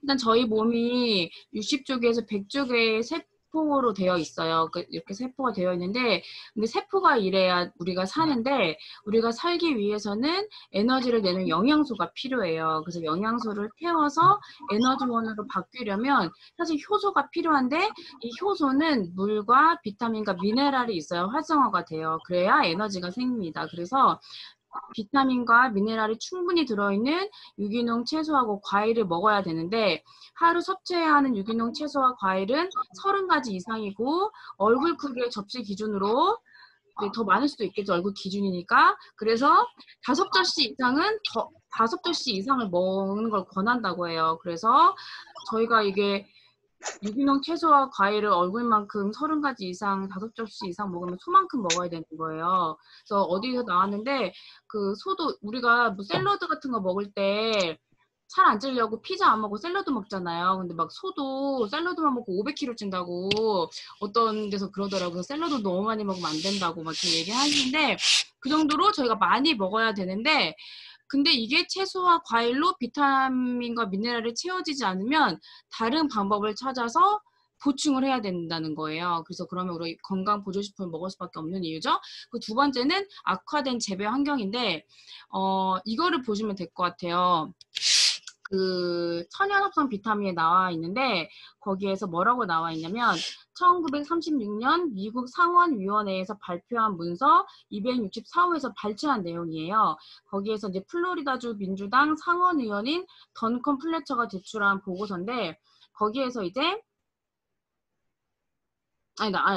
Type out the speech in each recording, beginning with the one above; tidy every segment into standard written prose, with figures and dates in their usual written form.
일단 저희 몸이 60쪽에서 100쪽의 세포로 되어 있어요. 이렇게 세포가 되어 있는데, 근데 세포가 이래야 우리가 사는데, 우리가 살기 위해서는 에너지를 내는 영양소가 필요해요. 그래서 영양소를 태워서 에너지원으로 바뀌려면 사실 효소가 필요한데, 이 효소는 물과 비타민과 미네랄이 있어야 활성화가 돼요. 그래야 에너지가 생깁니다. 그래서 비타민과 미네랄이 충분히 들어있는 유기농 채소하고 과일을 먹어야 되는데, 하루 섭취해야 하는 유기농 채소와 과일은 30가지 이상이고, 얼굴 크기의 접시 기준으로 더 많을 수도 있겠죠. 얼굴 기준이니까. 그래서 5접시 이상을 먹는 걸 권한다고 해요. 그래서 저희가 이게 유기농 채소와 과일을 얼굴만큼 30가지 이상, 5접시 이상 먹으면 소만큼 먹어야 되는 거예요. 그래서 어디서 나왔는데, 그 소도, 우리가 뭐 샐러드 같은 거 먹을 때, 살 안 찌려고 피자 안 먹고 샐러드 먹잖아요. 근데 막 소도 샐러드만 먹고 500kg 찐다고 어떤 데서 그러더라고요. 샐러드 너무 많이 먹으면 안 된다고 막 이렇게 얘기하시는데, 그 정도로 저희가 많이 먹어야 되는데, 근데 이게 채소와 과일로 비타민과 미네랄이 채워지지 않으면 다른 방법을 찾아서 보충을 해야 된다는 거예요. 그래서 그러면 우리 건강 보조식품을 먹을 수밖에 없는 이유죠. 그 두 번째는 악화된 재배 환경인데, 이거를 보시면 될 것 같아요. 그 천연합성 비타민에 나와 있는데, 거기에서 뭐라고 나와 있냐면 1936년 미국 상원위원회에서 발표한 문서 264호에서 발췌한 내용이에요. 거기에서 이제 플로리다주 민주당 상원의원인 던컨 플래처가 제출한 보고서인데, 거기에서 이제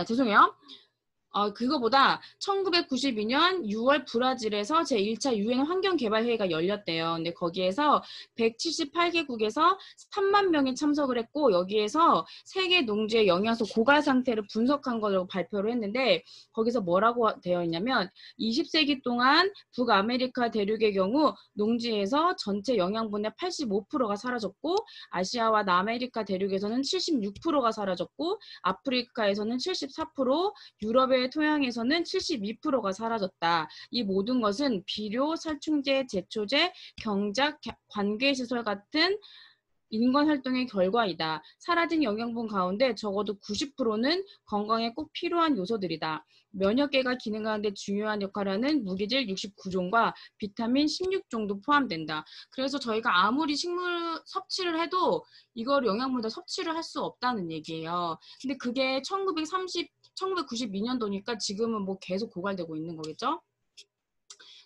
죄송해요. 그거보다 1992년 6월 브라질에서 제1차 유엔 환경개발회의가 열렸대요. 근데 거기에서 178개국에서 3만 명이 참석을 했고, 여기에서 세계 농지의 영양소 고갈 상태를 분석한 거라고 발표를 했는데, 거기서 뭐라고 되어 있냐면 20세기 동안 북아메리카 대륙의 경우 농지에서 전체 영양분의 85%가 사라졌고, 아시아와 남아메리카 대륙에서는 76%가 사라졌고, 아프리카에서는 74%, 유럽의 토양에서는 72%가 사라졌다. 이 모든 것은 비료, 살충제, 제초제, 경작, 관계시설 같은 인간 활동의 결과이다. 사라진 영양분 가운데 적어도 90%는 건강에 꼭 필요한 요소들이다. 면역계가 기능하는 데 중요한 역할을 하는 무기질 69종과 비타민 16종도 포함된다. 그래서 저희가 아무리 식물 섭취를 해도 이걸 영양분을 다 섭취를 할 수 없다는 얘기예요. 근데 그게 1992년도니까 지금은 뭐 계속 고갈되고 있는 거겠죠?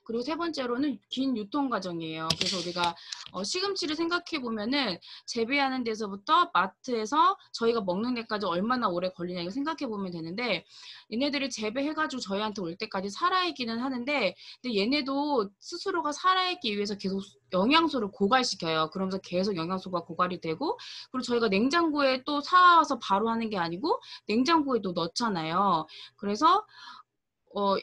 그리고 세 번째로는 긴 유통 과정이에요. 그래서 우리가 시금치를 생각해 보면은 재배하는 데서부터 마트에서 저희가 먹는 데까지 얼마나 오래 걸리냐 이거 생각해 보면 되는데, 얘네들이 재배해가지고 저희한테 올 때까지 살아있기는 하는데, 근데 얘네도 스스로가 살아있기 위해서 계속 영양소를 고갈시켜요. 그러면서 계속 영양소가 고갈이 되고, 그리고 저희가 냉장고에 또 사와서 바로 하는 게 아니고 냉장고에 또 넣잖아요. 그래서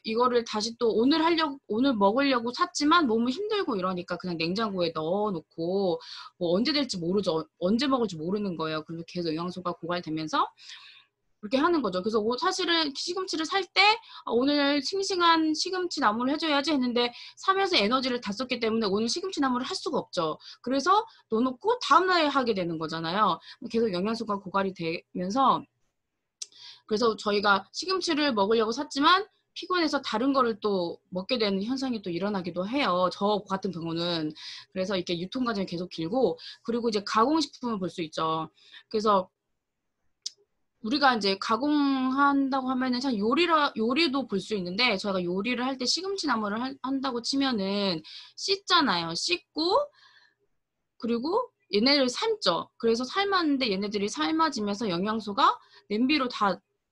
이거를 다시 또 오늘 먹으려고 샀지만 너무 힘들고 이러니까 그냥 냉장고에 넣어놓고, 뭐 언제 될지 모르죠. 언제 먹을지 모르는 거예요. 그래서 계속 영양소가 고갈되면서 그렇게 하는 거죠. 그래서 사실은 시금치를 살 때 오늘 싱싱한 시금치 나물을 해줘야지 했는데, 사면서 에너지를 다 썼기 때문에 오늘 시금치 나물을 할 수가 없죠. 그래서 넣어놓고 다음날에 하게 되는 거잖아요. 계속 영양소가 고갈이 되면서, 그래서 저희가 시금치를 먹으려고 샀지만 피곤해서 다른 거를 또 먹게 되는 현상이 또 일어나기도 해요. 저 같은 경우는. 그래서 이렇게 유통 과정이 계속 길고, 그리고 이제 가공식품을 볼 수 있죠. 그래서 우리가 이제 가공한다고 하면은 참 요리도 볼 수 있는데, 저희가 요리를 할 때 시금치 나물을 한다고 치면은 씻잖아요. 씻고, 그리고 얘네를 삶죠. 그래서 삶았는데 얘네들이 삶아지면서 영양소가 냄비로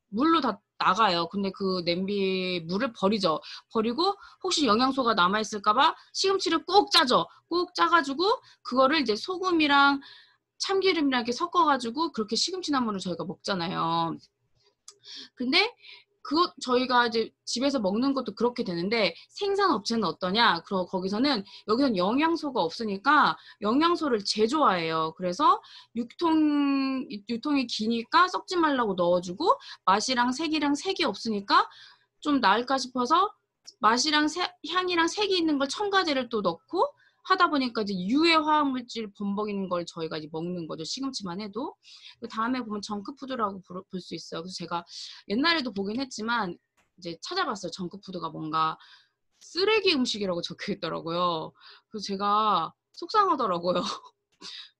물로 다 나가요. 근데 그 냄비 물을 버리죠. 버리고 혹시 영양소가 남아있을까봐 시금치를 꼭 짜죠. 꼭 짜가지고 그거를 이제 소금이랑 참기름이랑 이렇게 섞어가지고 그렇게 시금치 나물을 저희가 먹잖아요. 근데 저희가 이제 집에서 먹는 것도 그렇게 되는데, 생산업체는 어떠냐? 거기서는 여기선 영양소가 없으니까 영양소를 제조해요. 그래서 유통이 기니까 썩지 말라고 넣어주고, 맛이랑 색이랑 색이 없으니까 좀 나을까 싶어서 맛이랑 향이랑 색이 있는 걸 첨가제를 또 넣고 하다 보니까 이제 유해 화학물질 범벅인 걸 저희가 이제 먹는 거죠. 시금치만 해도. 그 다음에 보면 정크푸드라고 볼 수 있어요. 그래서 제가 옛날에도 보긴 했지만 이제 찾아봤어요. 정크푸드가 뭔가 쓰레기 음식이라고 적혀 있더라고요. 그래서 제가 속상하더라고요.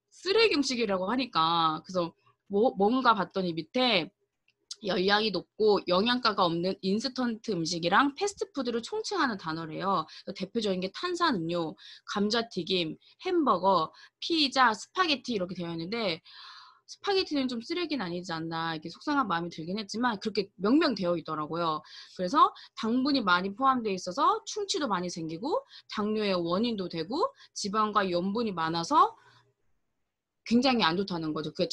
쓰레기 음식이라고 하니까. 그래서 뭔가 봤더니 밑에 열량이 높고 영양가가 없는 인스턴트 음식이랑 패스트푸드를 총칭하는 단어래요. 대표적인 게 탄산음료, 감자튀김, 햄버거, 피자, 스파게티 이렇게 되어 있는데 스파게티는 좀 쓰레기는 아니지 않나 이렇게 속상한 마음이 들긴 했지만 그렇게 명명되어 있더라고요. 그래서 당분이 많이 포함되어 있어서 충치도 많이 생기고 당뇨의 원인도 되고 지방과 염분이 많아서 굉장히 안 좋다는 거죠. 그게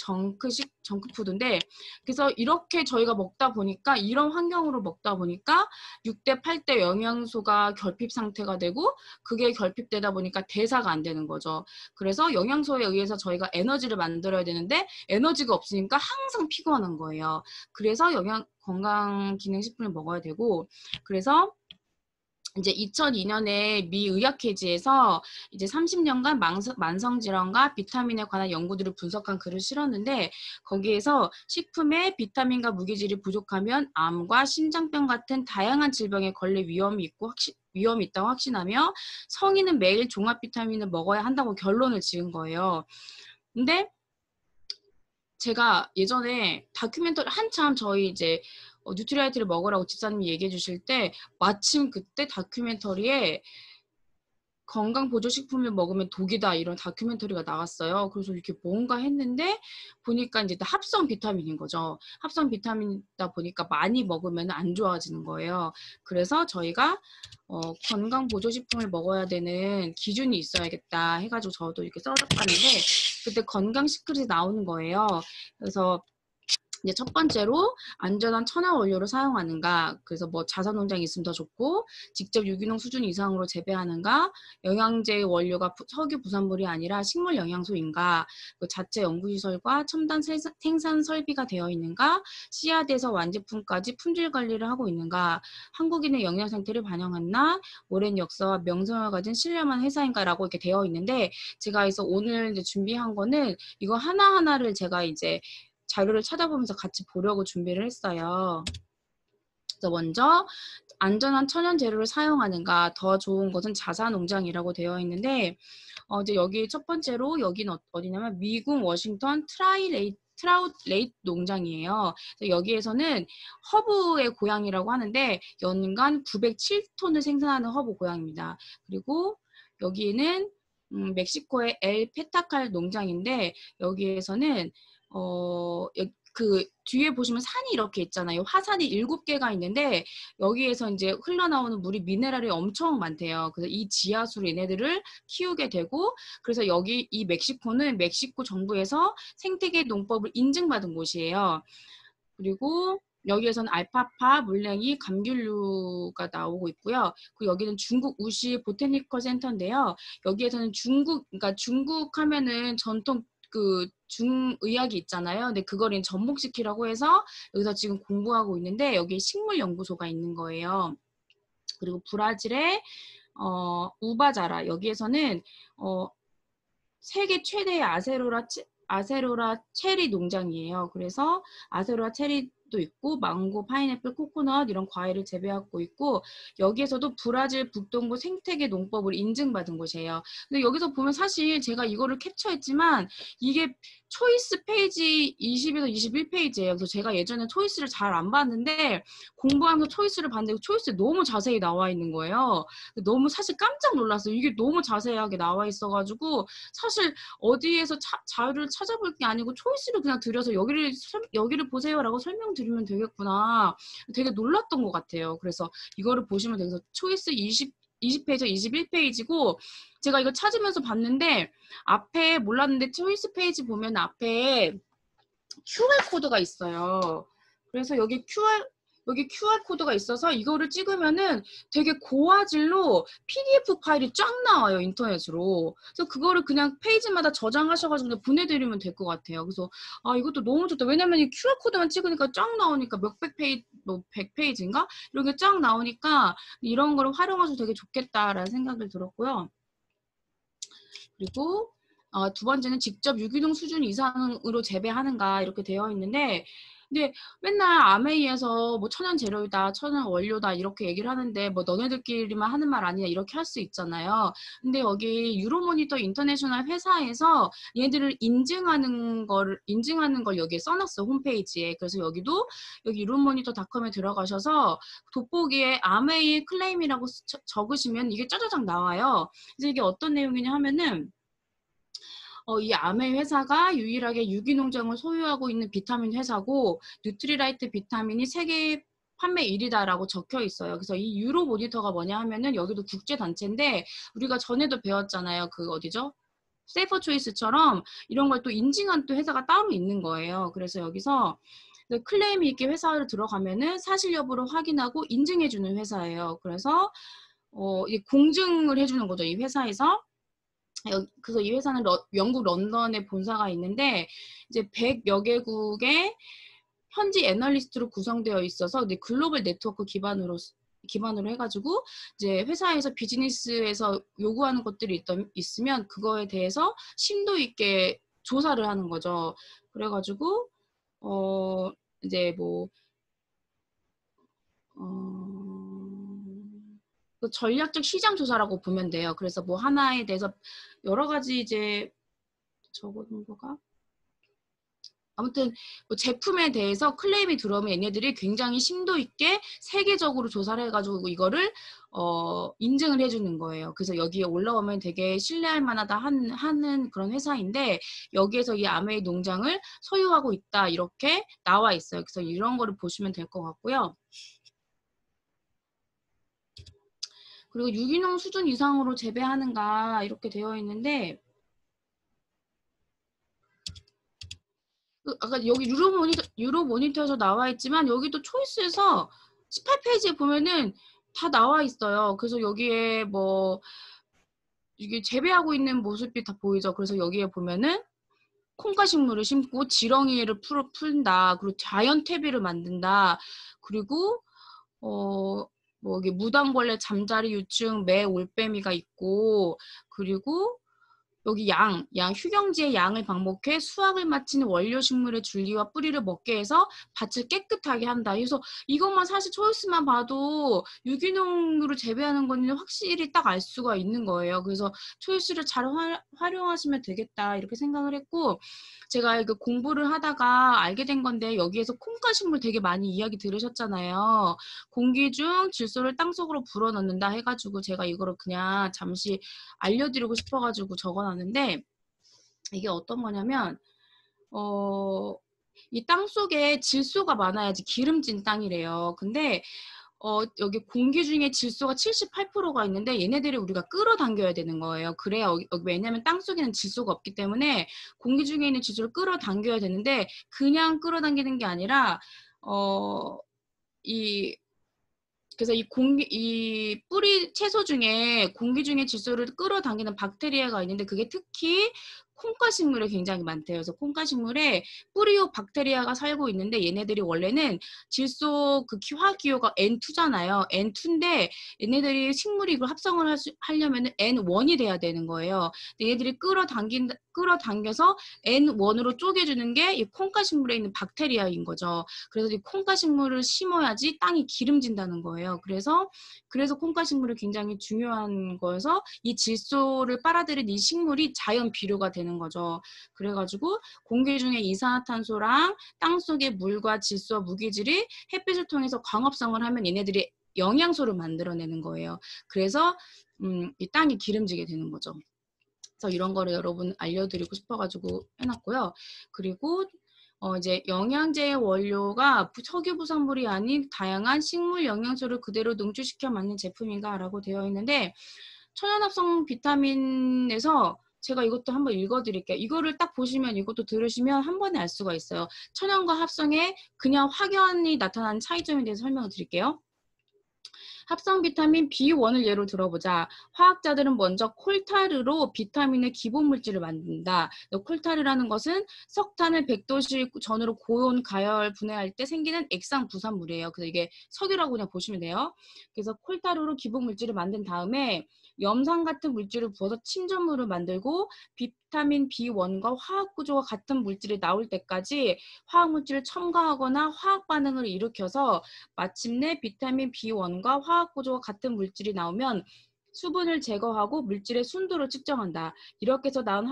정크푸드인데 그래서 이렇게 저희가 먹다 보니까 이런 환경으로 먹다 보니까 6대 8대 영양소가 결핍 상태가 되고 그게 결핍되다 보니까 대사가 안 되는 거죠. 그래서 영양소에 의해서 저희가 에너지를 만들어야 되는데 에너지가 없으니까 항상 피곤한 거예요. 그래서 건강기능식품을 먹어야 되고 그래서 이제 2002년에 미 의학회지에서 이제 30년간 만성질환과 비타민에 관한 연구들을 분석한 글을 실었는데 거기에서 식품에 비타민과 무기질이 부족하면 암과 심장병 같은 다양한 질병에 걸릴 위험이 있다고 확신하며 성인은 매일 종합 비타민을 먹어야 한다고 결론을 지은 거예요. 근데 제가 예전에 다큐멘터리 한참 저희 이제 뉴트리아이트를 먹으라고 집사님이 얘기해 주실 때 마침 그때 다큐멘터리에 건강보조식품을 먹으면 독이다 이런 다큐멘터리가 나왔어요. 그래서 이렇게 뭔가 했는데 보니까 이제 합성 비타민인 거죠. 합성 비타민이다 보니까 많이 먹으면 안 좋아지는 거예요. 그래서 저희가 건강보조식품을 먹어야 되는 기준이 있어야겠다 해가지고 저도 이렇게 써봤는데 그때 건강시크릿이 나오는 거예요. 그래서 이제 첫 번째로 안전한 천연 원료를 사용하는가, 그래서 뭐 자사농장이 있으면 더 좋고 직접 유기농 수준 이상으로 재배하는가, 영양제 원료가 석유 부산물이 아니라 식물 영양소인가, 그 자체 연구시설과 첨단 생산 설비가 되어 있는가, 씨앗에서 완제품까지 품질 관리를 하고 있는가, 한국인의 영양 상태를 반영했나, 오랜 역사와 명성을 가진 신뢰만 회사인가라고 이렇게 되어 있는데 제가 그래서 오늘 이제 준비한 거는 이거 하나하나를 제가 이제 자료를 찾아보면서 같이 보려고 준비를 했어요. 그래서 먼저 안전한 천연 재료를 사용하는가, 더 좋은 것은 자사농장이라고 되어 있는데 이제 여기 첫 번째로 여기는 어디냐면 미국 워싱턴 트라웃레이트 농장이에요. 여기에서는 허브의 고향이라고 하는데 연간 907톤을 생산하는 허브 고향입니다. 그리고 여기는 멕시코의 엘 페타칼 농장인데 여기에서는 그 뒤에 보시면 산이 이렇게 있잖아요. 화산이 7개가 있는데 여기에서 이제 흘러나오는 물이 미네랄이 엄청 많대요. 그래서 이 지하수로 얘네들을 키우게 되고 그래서 여기 이 멕시코는 멕시코 정부에서 생태계 농법을 인증받은 곳이에요. 그리고 여기에서는 알파파, 물냉이, 감귤류가 나오고 있고요. 그리고 여기는 중국 우시 보테니컬 센터인데요. 여기에서는 그러니까 중국 하면은 전통 그 중의학이 있잖아요. 근데 그걸 접목시키라고 해서 여기서 지금 공부하고 있는데 여기 식물연구소가 있는 거예요. 그리고 브라질의 우바자라 여기에서는 세계 최대의 아세로라 체리 농장이에요. 그래서 아세로라 체리도 있고 망고, 파인애플, 코코넛 이런 과일을 재배하고 있고 여기에서도 브라질 북동부 생태계 농법을 인증받은 곳이에요. 근데 여기서 보면 사실 제가 이거를 캡처했지만 이게 초이스 페이지 20에서 21페이지예요. 그래서 제가 예전에 초이스를 잘 안 봤는데 공부하면서 초이스를 봤는데 초이스에 너무 자세히 나와 있는 거예요. 너무 사실 깜짝 놀랐어요. 이게 너무 자세하게 나와 있어가지고 사실 어디에서 자료를 찾아볼 게 아니고 초이스를 그냥 드려서 여기를 보세요라고 설명드리면 되겠구나. 되게 놀랐던 것 같아요. 그래서 이거를 보시면 되겠어. 초이스 20페이지, 21페이지고 제가 이거 찾으면서 봤는데 앞에 몰랐는데 초이스 페이지 보면 앞에 QR코드가 있어요. 그래서 여기 QR코드가 있어서 이거를 찍으면은 되게 고화질로 PDF 파일이 쫙 나와요, 인터넷으로. 그래서 그거를 그냥 페이지마다 저장하셔가지고 그냥 보내드리면 될 것 같아요. 그래서 이것도 너무 좋다. 왜냐면 이 QR코드만 찍으니까 쫙 나오니까 몇백 페이지, 뭐 100페이지인가? 이렇게 쫙 나오니까 이런 거를 활용하셔도 되게 좋겠다라는 생각을 들었고요. 그리고 두 번째는 직접 유기농 수준 이상으로 재배하는가 이렇게 되어 있는데, 근데 맨날 아메이에서 뭐 천연 재료이다, 천연 원료다 이렇게 얘기를 하는데 뭐 너네들끼리만 하는 말 아니냐 이렇게 할 수 있잖아요. 근데 여기 유로모니터 인터내셔널 회사에서 얘들을 인증하는 걸 여기에 써놨어, 홈페이지에. 그래서 여기도 여기 유로모니터닷컴에 들어가셔서 돋보기에 아메이 클레임이라고 적으시면 이게 짜자작 나와요. 그래서 이게 어떤 내용이냐 하면은 이 아메 회사가 유일하게 유기농장을 소유하고 있는 비타민 회사고 뉴트리라이트 비타민이 세계 판매 1위다라고 적혀 있어요. 그래서 이 유로 모니터가 뭐냐 하면은 여기도 국제 단체인데 우리가 전에도 배웠잖아요. 그 어디죠? 세이퍼 초이스처럼 이런 걸 또 인증한 또 회사가 따로 있는 거예요. 그래서 여기서 클레임이 있게 회사를 들어가면은 사실 여부를 확인하고 인증해주는 회사예요. 그래서 이 공증을 해주는 거죠. 이 회사에서. 그래서 이 회사는 영국 런던에 본사가 있는데 이제 100여 개국의 현지 애널리스트로 구성되어 있어서 근데 글로벌 네트워크 기반으로 해가지고 이제 회사에서 비즈니스에서 요구하는 것들이 있으면 그거에 대해서 심도 있게 조사를 하는 거죠. 그래가지고 이제 뭐 그 전략적 시장 조사라고 보면 돼요. 그래서 뭐 하나에 대해서 여러 가지 이제 적어놓은 거가 아무튼 뭐 제품에 대해서 클레임이 들어오면 얘네들이 굉장히 심도 있게 세계적으로 조사를 해가지고 이거를 인증을 해주는 거예요. 그래서 여기에 올라오면 되게 신뢰할 만하다 하는 그런 회사인데 여기에서 이 아메이 농장을 소유하고 있다 이렇게 나와 있어요. 그래서 이런 거를 보시면 될 것 같고요. 그리고 유기농 수준 이상으로 재배하는가 이렇게 되어 있는데 아까 여기 유로 모니터에서 나와 있지만 여기도 초이스에서 18페이지에 보면은 다 나와 있어요. 그래서 여기에 뭐 이게 재배하고 있는 모습이 다 보이죠. 그래서 여기에 보면은 콩가 식물을 심고 지렁이를 풀다. 그리고 자연 퇴비를 만든다. 그리고 뭐 여기 무당벌레 잠자리 유충 매 올빼미가 있고 그리고 여기 휴경지의 양을 방목해 수확을 마친 원료 식물의 줄기와 뿌리를 먹게 해서 밭을 깨끗하게 한다. 그래서 이것만 사실 초이스만 봐도 유기농으로 재배하는 건 확실히 딱 알 수가 있는 거예요. 그래서 초이스를 잘 활용하시면 되겠다 이렇게 생각을 했고 제가 이거 공부를 하다가 알게 된 건데 여기에서 콩가식물 되게 많이 이야기 들으셨잖아요. 공기 중 질소를 땅속으로 불어넣는다 해가지고 제가 이거를 그냥 잠시 알려드리고 싶어가지고 적어놨는데 이게 어떤 거냐면 이 땅 속에 질소가 많아야지 기름진 땅이래요. 근데 여기 공기 중에 질소가 78%가 있는데 얘네들이 우리가 끌어당겨야 되는 거예요. 그래야 왜냐면 땅 속에는 질소가 없기 때문에 공기 중에 있는 질소를 끌어당겨야 되는데 그냥 끌어당기는 게 아니라 그래서 이 뿌리 채소 중에 공기 중에 질소를 끌어당기는 박테리아가 있는데 그게 특히 콩가식물에 굉장히 많대요. 그래서 콩가식물에 뿌리옥 박테리아가 살고 있는데 얘네들이 원래는 질소 그 화기호가 N2잖아요. N2인데 얘네들이 식물이 이걸 합성을 하려면 N1이 돼야 되는 거예요. 근데 얘네들이 끌어당겨서 N1으로 쪼개주는 게 이 콩가식물에 있는 박테리아인 거죠. 그래서 이 콩가식물을 심어야지 땅이 기름진다는 거예요. 그래서 콩가식물이 굉장히 중요한 거여서 이 질소를 빨아들인 이 식물이 자연 비료가 되는 거죠. 그래가지고 공기 중에 이산화탄소랑 땅속의 물과 질소와 무기질이 햇빛을 통해서 광합성을 하면 얘네들이 영양소를 만들어내는 거예요. 그래서 이 땅이 기름지게 되는 거죠. 그래서 이런 거를 여러분 알려드리고 싶어가지고 해놨고요. 그리고 이제 영양제의 원료가 석유 부산물이 아닌 다양한 식물 영양소를 그대로 농축시켜 만든 제품인가라고 되어 있는데 천연합성 비타민에서 제가 이것도 한번 읽어드릴게요. 이거를 딱 보시면 이것도 들으시면 한 번에 알 수가 있어요. 천연과 합성의 그냥 확연히 나타나는 차이점에 대해서 설명을 드릴게요. 합성 비타민 B1을 예로 들어보자. 화학자들은 먼저 콜타르로 비타민의 기본 물질을 만든다. 콜타르라는 것은 석탄을 100도씨 전후로 고온 가열 분해할 때 생기는 액상 부산물이에요. 그래서 이게 석유라고 그냥 보시면 돼요. 그래서 콜타르로 기본 물질을 만든 다음에 염산 같은 물질을 부어서 침전물을 만들고 비타민 B1과 화학 구조가 같은 물질이 나올 때까지 화학 물질을 첨가하거나 화학 반응을 일으켜서 마침내 비타민 B1과 화학 구조가 같은 물질이 나오면 수분을 제거하고 물질의 순도를 측정한다. 이렇게 해서 나온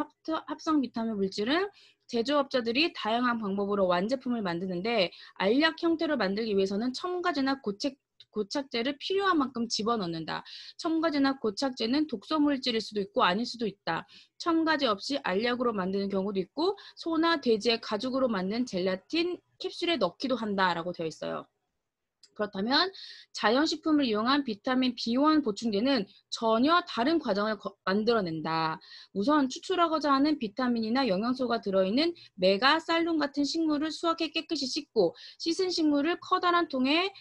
합성 비타민 물질은 제조업자들이 다양한 방법으로 완제품을 만드는데 알약 형태로 만들기 위해서는 첨가제나 고착제를 필요한 만큼 집어넣는다. 첨가제나 고착제는 독소 물질일 수도 있고 아닐 수도 있다. 첨가제 없이 알약으로 만드는 경우도 있고 소나 돼지의 가죽으로 만든 젤라틴 캡슐에 넣기도 한다라고 되어 있어요. 그렇다면 자연식품을 이용한 비타민 B1 보충제는 전혀 다른 과정을 만들어낸다. 우선 추출하고자 하는 비타민이나 영양소가 들어있는 메가, 쌀룸 같은 식물을 수확해 깨끗이 씻고 씻은 식물을 커다란 통에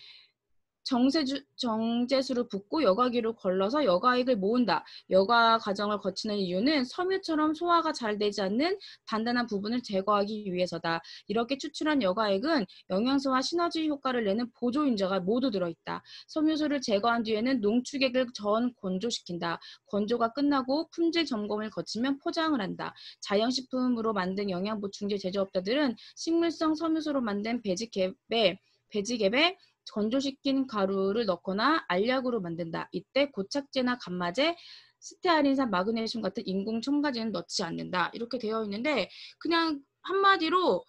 정제수를 붓고 여과기로 걸러서 여과액을 모은다. 여과 과정을 거치는 이유는 섬유처럼 소화가 잘 되지 않는 단단한 부분을 제거하기 위해서다. 이렇게 추출한 여과액은 영양소와 시너지 효과를 내는 보조인자가 모두 들어있다. 섬유소를 제거한 뒤에는 농축액을 전 건조시킨다. 건조가 끝나고 품질 점검을 거치면 포장을 한다. 자연식품으로 만든 영양보충제 제조업자들은 식물성 섬유소로 만든 배지갭에 건조시킨 가루를 넣거나 알약으로 만든다. 이때 고착제나 감마제, 스테아린산, 마그네슘 같은 인공 첨가제는 넣지 않는다. 이렇게 되어 있는데 그냥 한마디로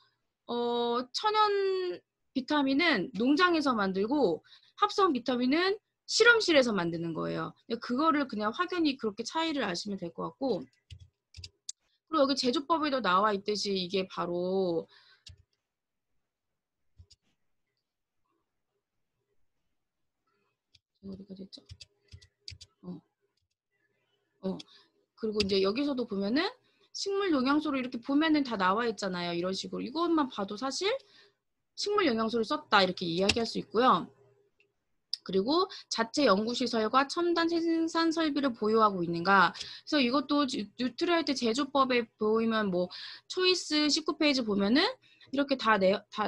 천연 비타민은 농장에서 만들고 합성 비타민은 실험실에서 만드는 거예요. 그거를 그냥 확연히 그렇게 차이를 아시면 될 것 같고, 그리고 여기 제조법에도 나와 있듯이 이게 바로 어디가 됐죠? 그리고 이제 여기서도 보면은 식물 영양소로 이렇게 보면은 다 나와 있잖아요. 이런 식으로 이것만 봐도 사실 식물 영양소를 썼다 이렇게 이야기할 수 있고요. 그리고 자체 연구시설과 첨단 생산 설비를 보유하고 있는가. 그래서 이것도 뉴트리라이트 제조법에 보이면 뭐 초이스 19페이지 보면은 이렇게 다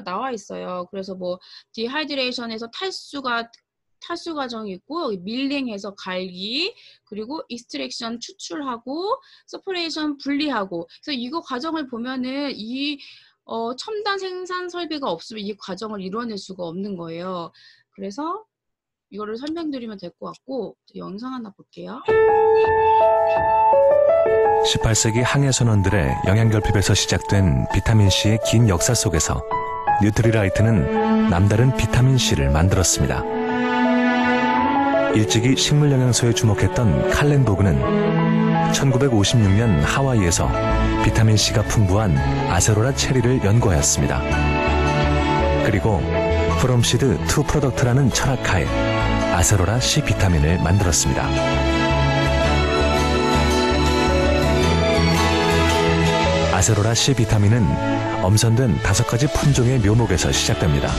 나와 있어요. 그래서 뭐 디하이드레이션에서 탈수 과정이 있고 밀링해서 갈기, 그리고 익스트랙션 추출하고 서퍼레이션 분리하고. 그래서 이거 과정을 보면은 이 첨단 생산 설비가 없으면 이 과정을 이뤄낼 수가 없는 거예요. 그래서 이거를 설명드리면 될 것 같고, 영상 하나 볼게요. 18세기 항해 선원들의 영양결핍에서 시작된 비타민C의 긴 역사 속에서 뉴트리라이트는 남다른 비타민C를 만들었습니다. 일찍이 식물 영양소에 주목했던 칼렌보그는 1956년 하와이에서 비타민C가 풍부한 아세로라 체리를 연구하였습니다. 그리고 From Seed to Product라는 철학하에 아세로라 C 비타민을 만들었습니다. 아세로라 C 비타민은 엄선된 5가지 품종의 묘목에서 시작됩니다.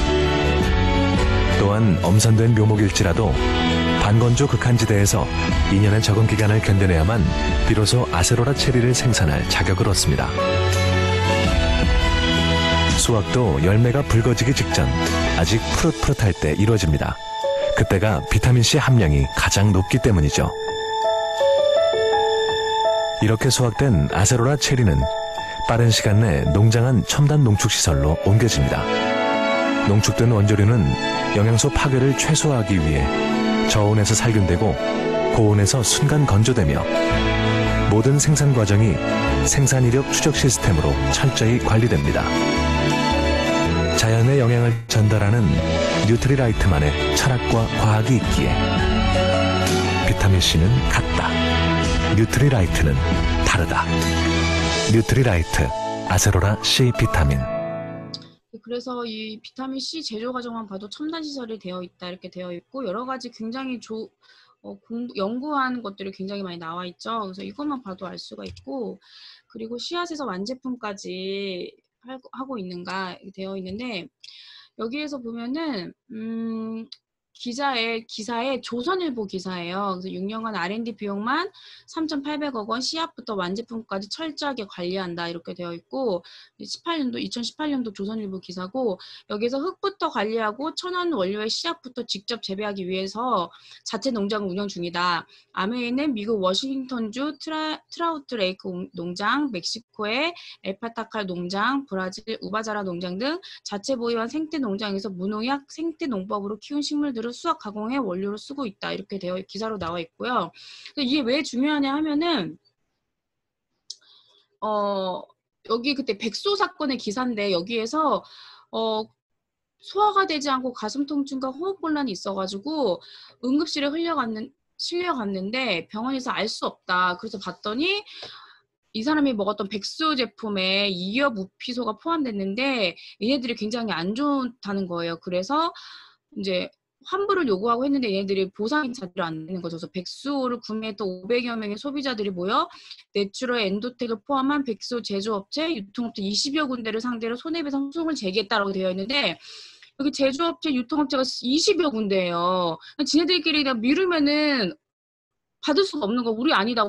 또한 엄선된 묘목일지라도 반건조 극한지대에서 2년의 적응 기간을 견뎌내야만 비로소 아세로라 체리를 생산할 자격을 얻습니다. 수확도 열매가 붉어지기 직전 아직 푸릇푸릇할 때 이루어집니다. 그때가 비타민C 함량이 가장 높기 때문이죠. 이렇게 수확된 아세로라 체리는 빠른 시간 내 농장 안 첨단 농축시설로 옮겨집니다. 농축된 원조류는 영양소 파괴를 최소화하기 위해 저온에서 살균되고 고온에서 순간 건조되며 모든 생산 과정이 생산이력 추적 시스템으로 철저히 관리됩니다. 자연의 영양을 전달하는 뉴트리라이트만의 철학과 과학이 있기에 비타민C는 같다. 뉴트리라이트는 다르다. 뉴트리라이트 아세로라 C 비타민. 그래서 이 비타민C 제조 과정만 봐도 첨단 시설이 되어 있다 이렇게 되어 있고, 여러 가지 굉장히 연구한 것들이 굉장히 많이 나와 있죠. 그래서 이것만 봐도 알 수가 있고, 그리고 씨앗에서 완제품까지 하고 있는가 되어 있는데, 여기에서 보면은 기사에 조선일보 기사예요. 그래서 6년간 R&D 비용만 3,800억 원, 시합부터 완제품까지 철저하게 관리한다 이렇게 되어 있고 2018년도 조선일보 기사고 여기서 흙부터 관리하고 천연 원료의 시합부터 직접 재배하기 위해서 자체 농장을 운영 중이다. 아메이는 미국 워싱턴주 트라우트 레이크 농장, 멕시코의 엘파타칼 농장, 브라질 우바자라 농장 등 자체 보유한 생태 농장에서 무농약 생태 농법으로 키운 식물들을 수확 가공해 원료로 쓰고 있다. 이렇게 되어 기사로 나와 있고요. 이게 왜 중요하냐 하면은 여기 그때 백소 사건의 기사인데 여기에서 소화가 되지 않고 가슴 통증과 호흡 곤란이 있어가지고 응급실에 실려갔는데 병원에서 알 수 없다. 그래서 봤더니 이 사람이 먹었던 백수 제품에 이엽 우피소가 포함됐는데 얘네들이 굉장히 안 좋다는 거예요. 그래서 이제 환불을 요구하고 했는데 얘네들이 보상이 제대로 안 되는 거죠. 그래서 백수를 구매했던 500여 명의 소비자들이 모여 내추럴 엔도텍을 포함한 백수 제조업체, 유통업체 20여 군데를 상대로 손해배상 소송을 제기했다라고 되어 있는데 여기 제조업체, 유통업체가 20여 군데예요. 지네들끼리 그냥 미루면은 받을 수가 없는 거. 우리 아니다.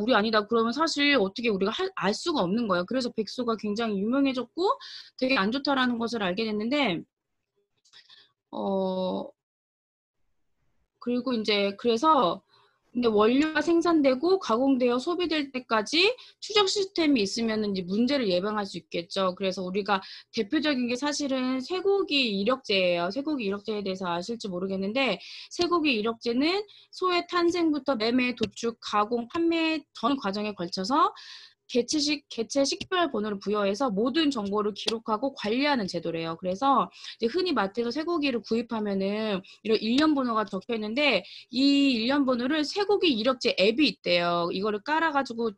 그러면 사실 어떻게 우리가 알 수가 없는 거예요. 그래서 백소가 굉장히 유명해졌고 되게 안 좋다라는 것을 알게 됐는데 그리고 이제 그래서 근데 원료가 생산되고 가공되어 소비될 때까지 추적 시스템이 있으면 이제 문제를 예방할 수 있겠죠. 그래서 우리가 대표적인 게 사실은 쇠고기 이력제예요. 쇠고기 이력제에 대해서 아실지 모르겠는데 쇠고기 이력제는 소의 탄생부터 매매, 도축, 가공, 판매 전 과정에 걸쳐서 개체 식별 번호를 부여해서 모든 정보를 기록하고 관리하는 제도래요. 그래서 이제 흔히 마트에서 쇠고기를 구입하면은 이런 일련 번호가 적혀 있는데 이 일련 번호를 쇠고기 이력제 앱이 있대요. 이거를 깔아가지고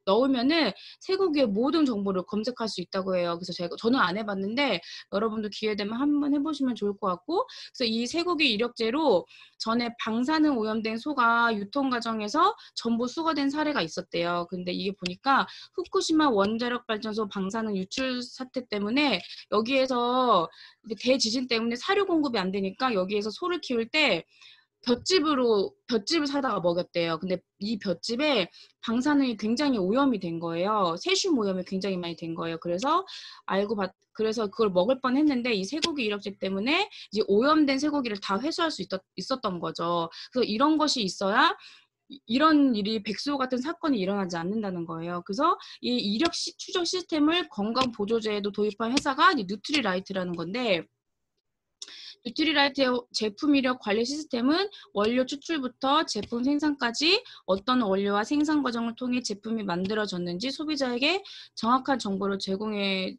넣으면은 쇠고기의 모든 정보를 검색할 수 있다고 해요. 그래서 저는 안 해봤는데 여러분도 기회 되면 한번 해보시면 좋을 것 같고, 그래서 이 쇠고기 이력제로 전에 방사능 오염된 소가 유통 과정에서 전부 수거된 사례가 있었대요. 근데 이게 보니까 후쿠시마 원자력 발전소 방사능 유출 사태 때문에 여기에서 대지진 때문에 사료 공급이 안 되니까 여기에서 소를 키울 때 볏집을 사다가 먹였대요. 근데 이 볏집에 방사능이 굉장히 오염이 된 거예요. 세슘 오염이 굉장히 많이 된 거예요. 그래서 그걸 먹을 뻔했는데 이 쇠고기 이력제 때문에 이제 오염된 쇠고기를 다 회수할 수 있었던 거죠. 그래서 이런 것이 있어야 이런 일이 백수 같은 사건이 일어나지 않는다는 거예요. 그래서 이 이력 추적 시스템을 건강 보조제에도 도입한 회사가 뉴트리라이트라는 건데 뉴트리라이트의 제품 이력 관리 시스템은 원료 추출부터 제품 생산까지 어떤 원료와 생산 과정을 통해 제품이 만들어졌는지 소비자에게 정확한 정보를 제공해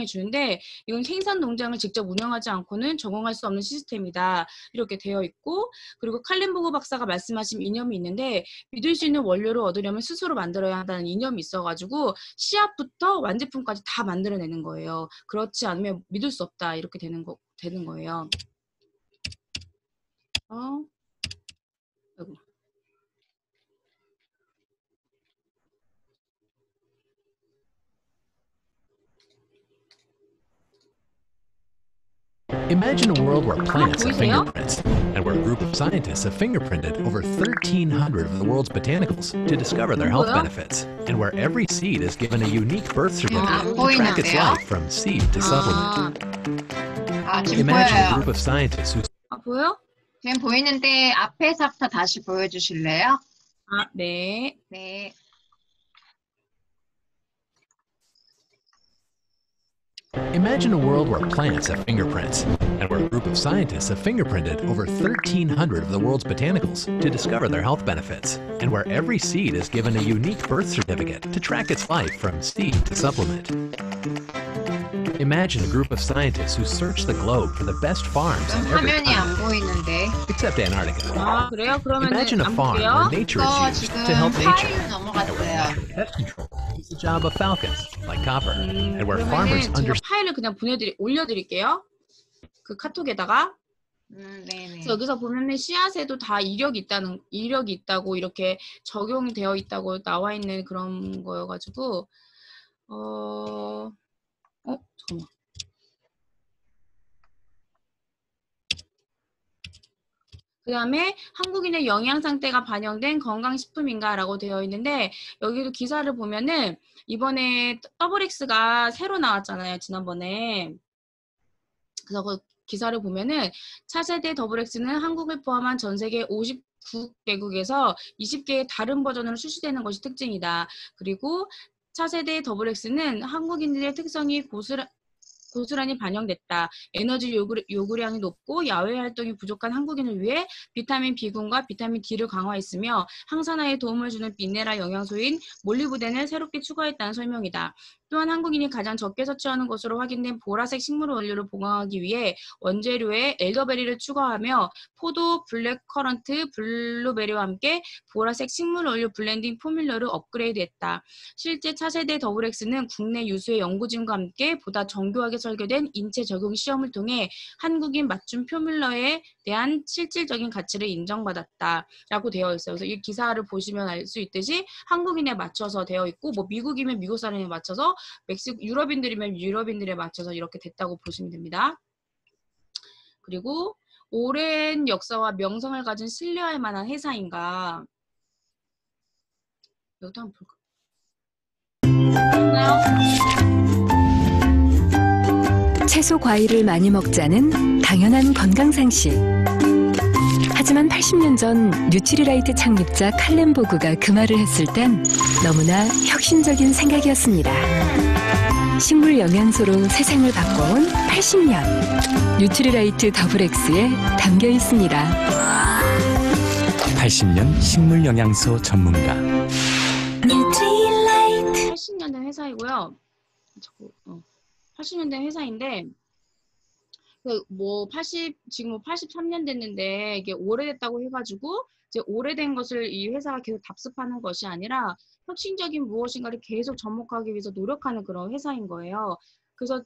주는데 이건 생산 농장을 직접 운영하지 않고는 적용할 수 없는 시스템이다. 이렇게 되어 있고 그리고 칼렌보그 박사가 말씀하신 이념이 있는데 믿을 수 있는 원료를 얻으려면 스스로 만들어야 한다는 이념이 있어가지고 시합부터 완제품까지 다 만들어내는 거예요. 그렇지 않으면 믿을 수 없다. 이렇게 되는 거예요. 아이고. Imagine a world where plants have 보이세요? fingerprints, and where a group of scientists have fingerprinted over 1,300 of the world's botanicals to discover their health 뭐요? benefits, and where every seed is given a unique birth certificate to track its 보이는데요? life from seed to supplement. 지금 Imagine a 보여요. group of scientists who 보여? 지금 보이는데 앞에서부터 다시 보여주실래요? 네. 네. Imagine a world where plants have fingerprints, and where a group of scientists have fingerprinted over 1,300 of the world's botanicals to discover their health benefits, and where every seed is given a unique birth certificate to track its life from seed to supplement. Imagine a group of scientists who search the globe for the best farms in every 화면이 안 continent, 보이는데 except Antarctica. 그래요? 그러면은 Imagine a 안 farm 볼게요. where nature 이거 is used 지금 to help nature, 파일로 and where 넘어갔어요. natural pest control is the job of falcons, like copper, and where farmers 그러면은 제가 파일을 그냥 올려드릴게요. 그 카톡에다가. 네네. 그래서 여기서 보면은 씨앗에도 다 이력이 있다고 이렇게 적용되어 있다고 나와 있는 그런 거여가지고 잠깐만. 그 다음에 한국인의 영양 상태가 반영된 건강식품인가라고 되어 있는데 여기도 기사를 보면은 이번에 더블X가 새로 나왔잖아요. 지난번에. 그래서 그 기사를 보면은 차세대 더블X는 한국을 포함한 전 세계 59개국에서 20개의 다른 버전으로 출시되는 것이 특징이다. 그리고 차세대 더블X는 한국인들의 특성이 고스란히 반영됐다. 에너지 요구량이 높고 야외 활동이 부족한 한국인을 위해 비타민 B군과 비타민 D를 강화했으며 항산화에 도움을 주는 미네랄 영양소인 몰리브덴을 새롭게 추가했다는 설명이다. 또한 한국인이 가장 적게 섭취하는 것으로 확인된 보라색 식물 원료를 보강하기 위해 원재료에 엘더베리를 추가하며 포도, 블랙커런트, 블루베리와 함께 보라색 식물 원료 블렌딩 포뮬러를 업그레이드했다. 실제 차세대 더블X는 국내 유수의 연구진과 함께 보다 정교하게 설계된 인체 적용 시험을 통해 한국인 맞춤 포뮬러에 대한 실질적인 가치를 인정받았다. 라고 되어 있어요. 그래서 이 기사를 보시면 알 수 있듯이 한국인에 맞춰서 되어 있고 뭐 미국이면 미국 사람에 맞춰서 유럽인들이면 유럽인들에 맞춰서 이렇게 됐다고 보시면 됩니다. 그리고 오랜 역사와 명성을 가진 신뢰할 만한 회사인가? 이것도 한번 볼까? 채소 과일을 많이 먹자는 당연한 건강 상식. 하지만 80년 전 뉴트리라이트 창립자 칼렌보그가 그 말을 했을 땐 너무나 혁신적인 생각이었습니다. 식물 영양소로 세상을 바꿔온 80년 뉴트리라이트 더블X에 담겨 있습니다. 80년 식물 영양소 전문가. 뉴트리라이트. 80년 된 회사이고요. 80년 된 회사인데 지금 83년 됐는데 이게 오래됐다고 해가지고 이제 오래된 것을 이 회사가 계속 답습하는 것이 아니라 혁신적인 무엇인가를 계속 접목하기 위해서 노력하는 그런 회사인 거예요. 그래서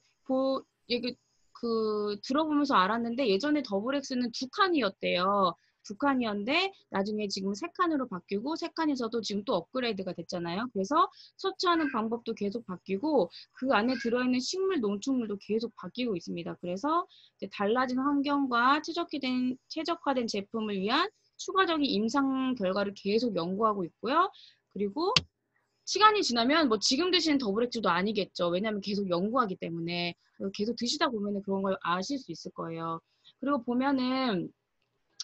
들어보면서 알았는데 예전에 더블X는 2칸이었대요. 2칸이었는데 나중에 지금 3칸으로 바뀌고 3칸에서도 지금 또 업그레이드가 됐잖아요. 그래서 섭취하는 방법도 계속 바뀌고 그 안에 들어있는 식물, 농축물도 계속 바뀌고 있습니다. 그래서 이제 달라진 환경과 최적화된 제품을 위한 추가적인 임상 결과를 계속 연구하고 있고요. 그리고 시간이 지나면 뭐 지금 드시는 더블엑스도 아니겠죠. 왜냐하면 계속 연구하기 때문에 계속 드시다 보면 그런 걸 아실 수 있을 거예요. 그리고 보면은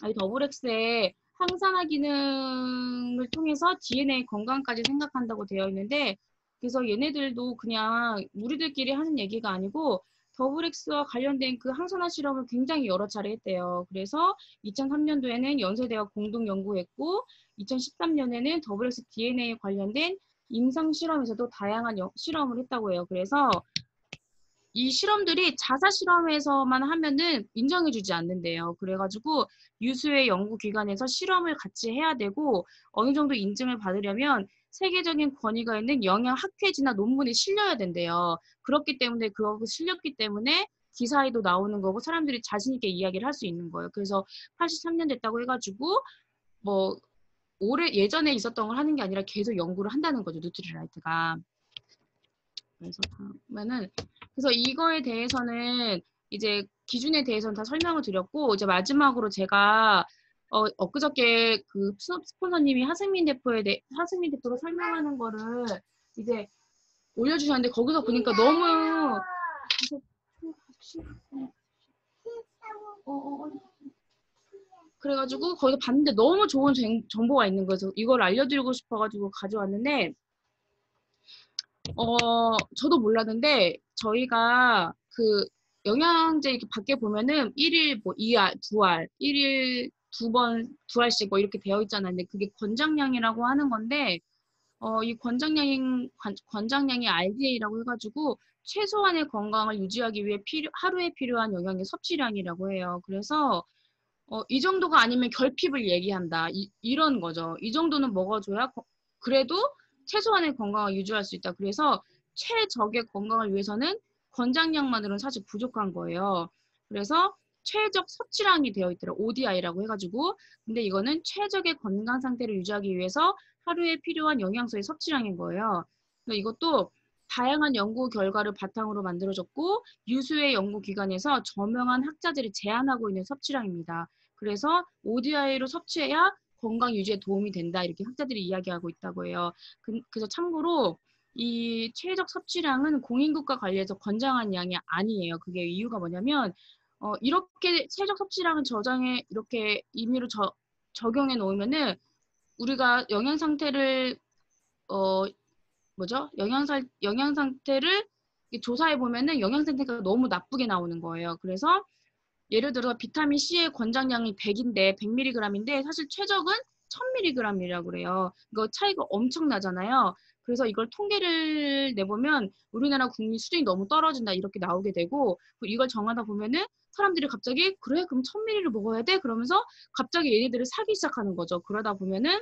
이 더블엑스의 항산화 기능을 통해서 DNA 건강까지 생각한다고 되어 있는데 그래서 얘네들도 그냥 우리들끼리 하는 얘기가 아니고 더블엑스와 관련된 그 항산화 실험을 굉장히 여러 차례 했대요. 그래서 2003년도에는 연세대와 공동 연구했고 2013년에는 더블엑스 DNA에 관련된 임상 실험에서도 다양한 실험을 했다고 해요. 그래서 이 실험들이 자사 실험에서만 하면은 인정해주지 않는데요. 그래가지고 유수의 연구기관에서 실험을 같이 해야 되고 어느 정도 인증을 받으려면 세계적인 권위가 있는 영양학회지나 논문에 실려야 된대요. 그렇기 때문에 그거 실렸기 때문에 기사에도 나오는 거고 사람들이 자신 있게 이야기를 할 수 있는 거예요. 그래서 83년 됐다고 해가지고 뭐 예전에 있었던 걸 하는 게 아니라 계속 연구를 한다는 거죠. 뉴트리라이트가. 그래서 이거에 대해서는 이제 기준에 대해서는 다 설명을 드렸고 이제 마지막으로 제가 엊그저께 그 스폰서님이 하승민 대표가 설명하는 거를 이제 올려주셨는데 거기서 보니까 너무 그래가지고 거기서 봤는데 너무 좋은 정보가 있는 거예요. 이걸 알려드리고 싶어가지고 가져왔는데 저도 몰랐는데 저희가 그 영양제 이렇게 밖에 보면은 1일 뭐 2알, 2알, 1일 2알씩 뭐 이렇게 되어 있잖아요. 근데 그게 권장량이라고 하는 건데 이 권장량이 RDA라고 해가지고 최소한의 건강을 유지하기 위해 하루에 필요한 영양의 섭취량이라고 해요. 그래서 이 정도가 아니면 결핍을 얘기한다. 이런 거죠. 이 정도는 먹어줘야 그래도 최소한의 건강을 유지할 수 있다. 그래서 최적의 건강을 위해서는 권장량만으로는 사실 부족한 거예요. 그래서 최적 섭취량이 되어 있더라고요. ODI라고 해가지고. 근데 이거는 최적의 건강 상태를 유지하기 위해서 하루에 필요한 영양소의 섭취량인 거예요. 이것도 다양한 연구 결과를 바탕으로 만들어졌고 유수의 연구기관에서 저명한 학자들이 제안하고 있는 섭취량입니다. 그래서 ODI로 섭취해야 건강 유지에 도움이 된다. 이렇게 학자들이 이야기하고 있다고 해요. 그래서 참고로 이 체적 섭취량은 공인국가 관리에서 권장한 양이 아니에요. 그게 이유가 뭐냐면 이렇게 체적 섭취량은 저장에 이렇게 임의로 적용해 놓으면은 우리가 영양 상태를 영양 상태를 조사해 보면은 영양 상태가 너무 나쁘게 나오는 거예요. 그래서 예를 들어 비타민 C의 권장량이 100인데 100mg인데 사실 최적은 1000mg이라고 그래요. 이거 차이가 엄청나잖아요. 그래서 이걸 통계를 내보면 우리나라 국민 수준이 너무 떨어진다 이렇게 나오게 되고 이걸 정하다 보면은 사람들이 갑자기 그래 그럼 1000mg를 먹어야 돼? 그러면서 갑자기 얘네들을 사기 시작하는 거죠. 그러다 보면은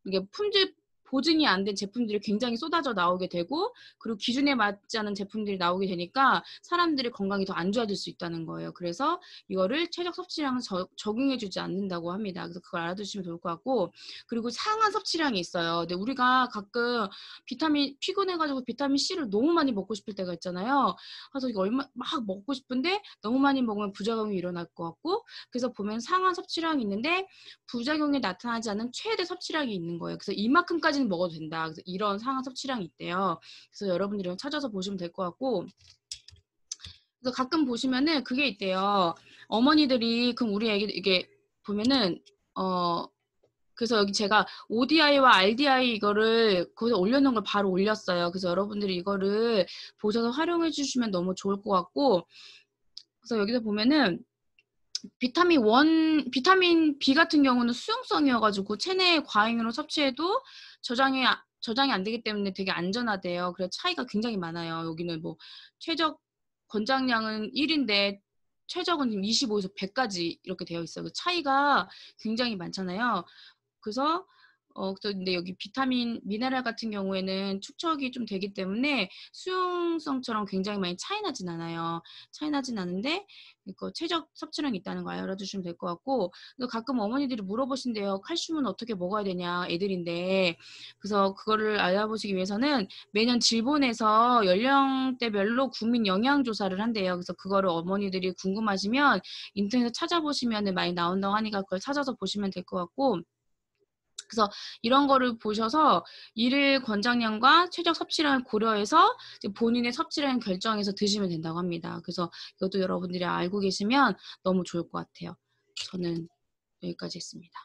이게 품질 보증이 안 된 제품들이 굉장히 쏟아져 나오게 되고 그리고 기준에 맞지 않은 제품들이 나오게 되니까 사람들의 건강이 더 안 좋아질 수 있다는 거예요. 그래서 이거를 최적 섭취량은 적용해주지 않는다고 합니다. 그래서 그걸 알아두시면 좋을 것 같고 그리고 상한 섭취량이 있어요. 근데 우리가 가끔 피곤해가지고 비타민 C를 너무 많이 먹고 싶을 때가 있잖아요. 그래서 이거 막 먹고 싶은데 너무 많이 먹으면 부작용이 일어날 것 같고 그래서 보면 상한 섭취량이 있는데 부작용이 나타나지 않는 최대 섭취량이 있는 거예요. 그래서 이만큼까지는 먹어도 된다. 그래서 이런 상한 섭취량이 있대요. 그래서 여러분들이 찾아서 보시면 될 것 같고 그래서 가끔 보시면은 그게 있대요. 어머니들이 그럼 우리 애기 이게 보면은 그래서 여기 제가 ODI와 RDI 이거를 거기서 올려놓은 걸 바로 올렸어요. 그래서 여러분들이 이거를 보셔서 활용해 주시면 너무 좋을 것 같고 그래서 여기서 보면은 비타민 B 같은 경우는 수용성이어가지고 체내에 과잉으로 섭취해도 저장이 안 되기 때문에 되게 안전하대요. 그래서 차이가 굉장히 많아요. 여기는 뭐 최적 권장량은 1인데 최적은 25에서 100까지 이렇게 되어 있어요. 그 차이가 굉장히 많잖아요. 그래서 근데 여기 미네랄 같은 경우에는 축적이 좀 되기 때문에 수용성처럼 굉장히 많이 차이 나진 않아요. 차이 나진 않은데 이거 최적 섭취량이 있다는 거 알아두시면 될 것 같고 가끔 어머니들이 물어보신대요. 칼슘은 어떻게 먹어야 되냐 애들인데 그래서 그거를 알아보시기 위해서는 매년 질본에서 연령대별로 국민 영양 조사를 한대요. 그래서 그거를 어머니들이 궁금하시면 인터넷에 찾아보시면 많이 나온다고 하니까 그걸 찾아서 보시면 될 것 같고 그래서 이런 거를 보셔서 일일 권장량과 최적 섭취량을 고려해서 본인의 섭취량 결정해서 드시면 된다고 합니다. 그래서 이것도 여러분들이 알고 계시면 너무 좋을 것 같아요. 저는 여기까지 했습니다.